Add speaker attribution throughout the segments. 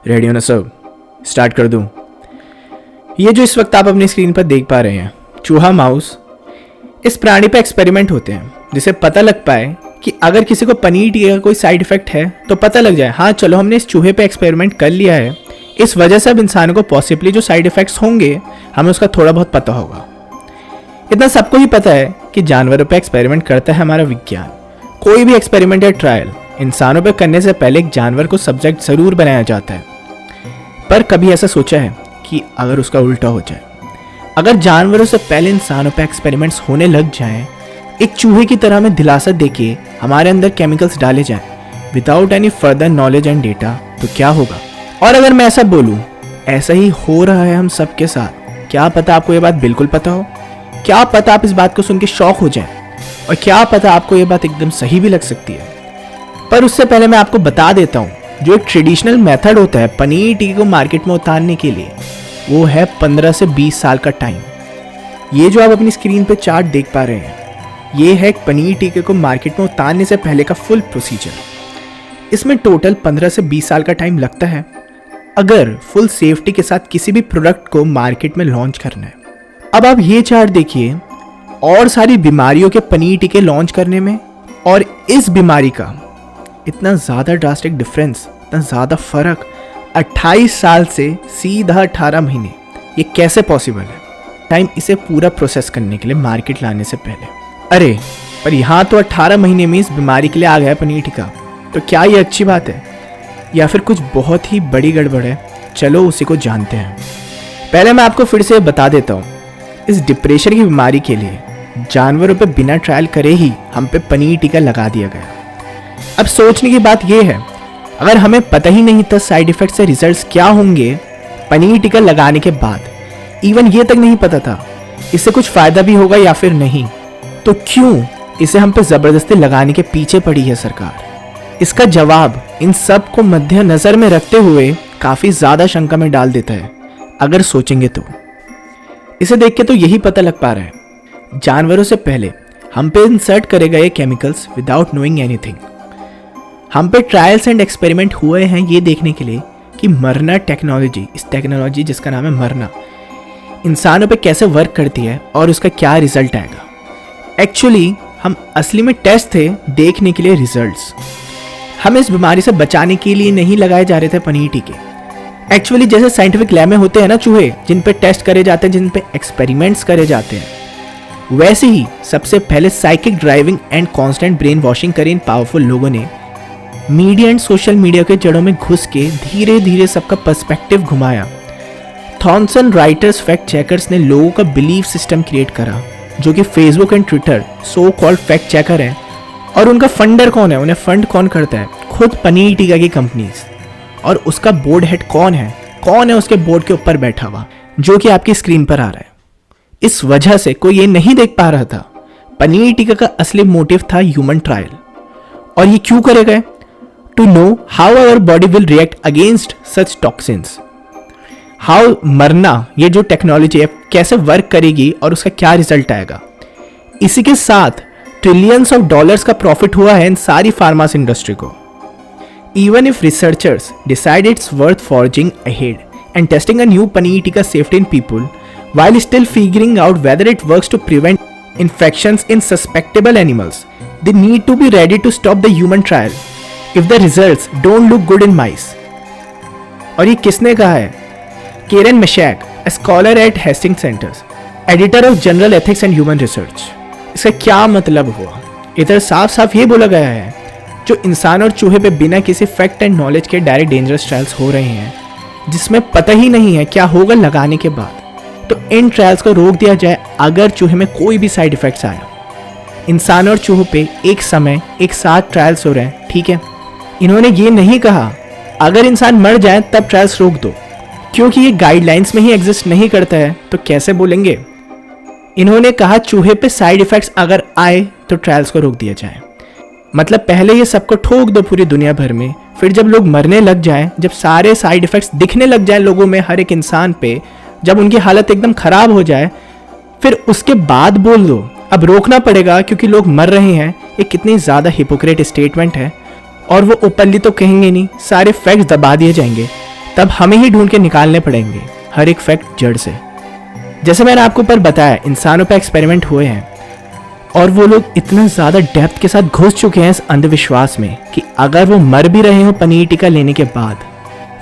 Speaker 1: Ready हो ना सब? स्टार्ट कर दूं? ये जो इस वक्त आप अपनी स्क्रीन पर देख पा रहे हैं, चूहा माउस, इस प्राणी पर एक्सपेरिमेंट होते हैं जिससे पता लग पाए कि अगर किसी को पनीर टीके का कोई साइड इफेक्ट है तो पता लग जाए, हाँ चलो हमने इस चूहे पे एक्सपेरिमेंट कर लिया है, इस वजह से अब इंसानों को पॉसिबली जो साइड इफेक्ट्स होंगे हमें उसका थोड़ा बहुत पता होगा। इतना सबको ही पता है कि जानवरों पे एक्सपेरिमेंट करता है हमारा विज्ञान। कोई भी एक्सपेरिमेंट या ट्रायल इंसानों पे करने से पहले एक जानवर को सब्जेक्ट जरूर बनाया जाता है, पर कभी ऐसा सोचा है कि अगर उसका उल्टा हो जाए, अगर जानवरों से पहले इंसानों पे एक्सपेरिमेंट्स होने लग जाएं, एक चूहे की तरह में दिलासा देके हमारे अंदर केमिकल्स डाले जाएं without any further knowledge and data, तो क्या होगा? और अगर मैं ऐसा बोलूं, ऐसा ही हो रहा है हम सबके साथ, क्या पता आपको ये बात बिल्कुल पता हो, क्या पता आप इस बात को सुन के शॉक हो जाएं, और क्या पता आपको ये बात एकदम सही भी लग सकती है। पर उससे पहले मैं आपको बता देता हूँ, जो एक ट्रेडिशनल मेथड होता है पनीर टीके को मार्केट में उतारने के लिए, वो है 15 से 20 साल का टाइम। ये जो आप अपनी स्क्रीन पे चार्ट देख पा रहे हैं, ये है पनीर टीके को मार्केट में उतारने से पहले का फुल प्रोसीजर। इसमें टोटल 15 से 20 साल का टाइम लगता है अगर फुल सेफ्टी के साथ किसी भी प्रोडक्ट को मार्केट में लॉन्च करना है। अब आप ये चार्ट देखिए, और सारी बीमारियों के पनीर टीके लॉन्च करने में और इस बीमारी का इतना ज़्यादा ड्रास्टिक डिफरेंस, इतना ज़्यादा फर्क 28 साल से सीधा 18 महीने, ये कैसे पॉसिबल है? टाइम इसे पूरा प्रोसेस करने के लिए मार्केट लाने से पहले। अरे पर यहाँ तो 18 महीने में इस बीमारी के लिए आ गया पनीर टीका, तो क्या ये अच्छी बात है या फिर कुछ बहुत ही बड़ी गड़बड़ है? चलो उसी को जानते हैं। पहले मैं आपको फिर से बता देता हूँ, इस डिप्रेशन की बीमारी के लिए जानवरों पे बिना ट्रायल करे ही हम पे पनीर टीका लगा दिया गया। अब सोचने की बात यह है, अगर हमें पता ही नहीं था साइड इफेक्ट से रिजल्ट्स क्या होंगे पनीर टीका लगाने के बाद, इवन ये तक नहीं पता था इससे कुछ फायदा भी होगा या फिर नहीं, तो क्यों इसे हम पे जबरदस्ती लगाने के पीछे पड़ी है सरकार? इसका जवाब इन सब को मद्देनजर में रखते हुए काफी ज्यादा शंका में डाल देता है। अगर सोचेंगे तो इसे देख के तो यही पता लग पा रहा है, जानवरों से पहले हम पे इंसर्ट करे गए केमिकल्स विदाउट नोइंग एनीथिंग। हम पे ट्रायल्स एंड एक्सपेरिमेंट हुए हैं ये देखने के लिए कि मरना टेक्नोलॉजी, इस टेक्नोलॉजी जिसका नाम है मरना, इंसानों पे कैसे वर्क करती है और उसका क्या रिजल्ट आएगा। एक्चुअली हम असली में टेस्ट थे देखने के लिए रिजल्ट्स। हम इस बीमारी से बचाने के लिए नहीं लगाए जा रहे थे पनीर टीके। एक्चुअली जैसे साइंटिफिक लैब में होते हैं ना चूहे, जिन पे टेस्ट करे जाते हैं, जिन पे एक्सपेरिमेंट्स करे जाते हैं, वैसे ही सबसे पहले psychic driving and constant brain washing करे इन पावरफुल लोगों ने मीडिया एंड सोशल मीडिया के जड़ों में घुस के धीरे धीरे सबका पर्सपेक्टिव घुमाया। थॉमसन राइटर्स फैक्ट चेकर्स ने लोगों का बिलीफ सिस्टम क्रिएट करा, जो कि Facebook and Twitter so called fact checker हैं। और उनका फंडर कौन है, उन्हें फंड कौन करता है? खुद पनीर टीका की कंपनीज। और उसका बोर्ड हेड कौन है उसके बोर्ड के ऊपर बैठा हुआ, जो कि आपकी स्क्रीन पर आ रहा है। इस वजह से कोई ये नहीं देख पा रहा था पनीर टीका का असली मोटिव था ह्यूमन ट्रायल। और ये क्यों करे गए? To know how our body will react against such toxins, how मरना, ये जो टेक्नोलॉजी है कैसे वर्क करेगी और उसका क्या रिजल्ट आएगा। इसी के साथ ट्रिलियंस ऑफ डॉलर्स का प्रॉफिट हुआ है इन सारी फार्मास इंडस्ट्री को। Even if researchers decide it's worth forging ahead and testing a new पनीर टीका safety in people while still figuring out whether it works to prevent infections in susceptible animals, they need to be ready to stop the human trial if the results don't look good in mice. और ये किसने कहा है? केरन मैशैक, a scholar at Hastings Centers, editor of General Ethics and Human Research. इसका क्या मतलब हुआ? इधर साफ साफ ये बोला गया है, जो इंसान और चूहे पे बिना किसी फैक्ट एंड नॉलेज के डायरेक्ट डेंजरस ट्रायल्स हो रहे हैं, जिसमें पता ही नहीं है क्या होगा लगाने के बाद, तो इन ट्रायल्स को रोक दिया जाए अगर चूहे में कोई भी साइड इफेक्ट्स आया। इंसान और चूहों पे एक समय एक साथ ट्रायल्स हो रहे हैं, ठीक है। इन्होंने ये नहीं कहा अगर इंसान मर जाए तब ट्रायल्स रोक दो, क्योंकि ये गाइडलाइंस में ही एग्जिस्ट नहीं करता है, तो कैसे बोलेंगे। इन्होंने कहा चूहे पे साइड इफेक्ट्स अगर आए तो ट्रायल्स को रोक दिया जाए। मतलब पहले ये सबको ठोक दो पूरी दुनिया भर में, फिर जब लोग मरने लग जाएं, जब सारे साइड इफेक्ट्स दिखने लग जाएं लोगों में, हर एक इंसान पे, जब उनकी हालत एकदम खराब हो जाए, फिर उसके बाद बोल दो अब रोकना पड़ेगा क्योंकि लोग मर रहे हैं। ये कितनी ज़्यादा हिपोक्रेट स्टेटमेंट है। और वो ओपनली तो कहेंगे नहीं, सारे फैक्ट्स दबा दिए जाएंगे तब हमें ही ढूंढ के निकालने पड़ेंगे हर एक फैक्ट जड़ से। जैसे मैंने आपको ऊपर बताया, इंसानों पे एक्सपेरिमेंट हुए हैं और वो लोग इतना ज़्यादा डेप्थ के साथ घुस चुके हैं इस अंधविश्वास में कि अगर वो मर भी रहे हो पनीर टीका लेने के बाद,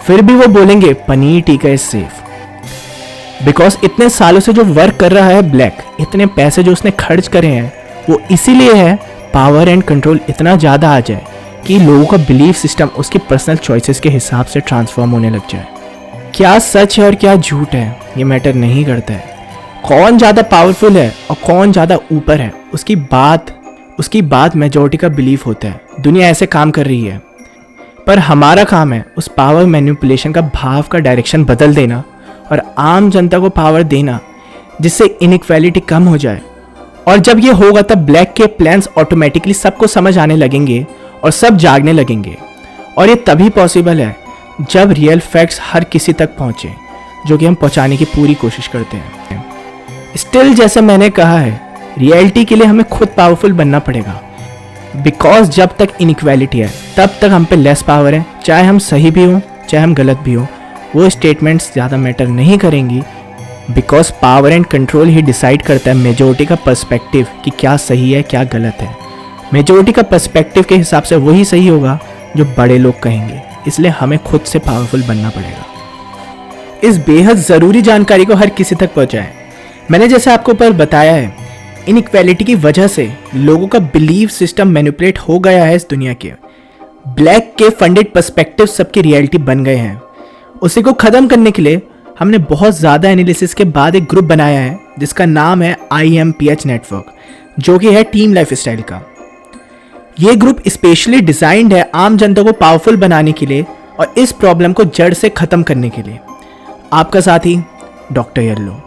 Speaker 1: फिर भी वो बोलेंगे पनीर टीका इज सेफ। बिकॉज इतने सालों से जो वर्क कर रहा है ब्लैक, इतने पैसे जो उसने खर्च करे हैं, वो इसीलिए है पावर एंड कंट्रोल इतना ज़्यादा आ जाए कि लोगों का बिलीफ सिस्टम उसकी पर्सनल चॉइसेस के हिसाब से ट्रांसफॉर्म होने लग जाए। क्या सच है और क्या झूठ है ये मैटर नहीं करता है। कौन ज़्यादा पावरफुल है और कौन ज़्यादा ऊपर है उसकी बात मेजॉरिटी का बिलीफ होता है। दुनिया ऐसे काम कर रही है, पर हमारा काम है उस पावर मैनिपुलेशन का भाव का डायरेक्शन बदल देना और आम जनता को पावर देना, जिससे इनइक्वालिटी कम हो जाए। और जब ये होगा तब ब्लैक के प्लान्स ऑटोमेटिकली सबको समझ आने लगेंगे और सब जागने लगेंगे। और ये तभी पॉसिबल है जब रियल फैक्ट्स हर किसी तक पहुँचे, जो कि हम पहुँचाने की पूरी कोशिश करते हैं। स्टिल जैसे मैंने कहा है, रियलिटी के लिए हमें खुद पावरफुल बनना पड़ेगा। बिकॉज जब तक इनइक्वालिटी है तब तक हम पे लेस पावर है, चाहे हम सही भी हों चाहे हम गलत भी हों। वो स्टेटमेंट्स ज़्यादा मैटर नहीं करेंगी, because power and control he decide करता है मेजोरिटी का पर्सपेक्टिव कि क्या सही है क्या गलत है। मेजोरिटी का पर्सपेक्टिव के हिसाब से वही सही होगा जो बड़े लोग कहेंगे। इसलिए हमें खुद से पावरफुल बनना पड़ेगा। इस बेहद ज़रूरी जानकारी को हर किसी तक पहुँचाएं। मैंने जैसे आपको ऊपर बताया है, इनइक्वालिटी की वजह से लोगों का बिलीव सिस्टम मैनिपुलेट हो गया है इस दुनिया के। ब्लैक के फंडेड पर्सपेक्टिव सबकी रियलिटी बन गए हैं। उसी को ख़त्म करने के लिए हमने बहुत ज़्यादा एनालिसिस के बाद एक ग्रुप बनाया है जिसका नाम है IMPH नेटवर्क, जो कि है टीम लाइफस्टाइल का। ये ग्रुप स्पेशली डिज़ाइंड है आम जनता को पावरफुल बनाने के लिए और इस प्रॉब्लम को जड़ से ख़त्म करने के लिए। आपका साथी डॉक्टर येलो।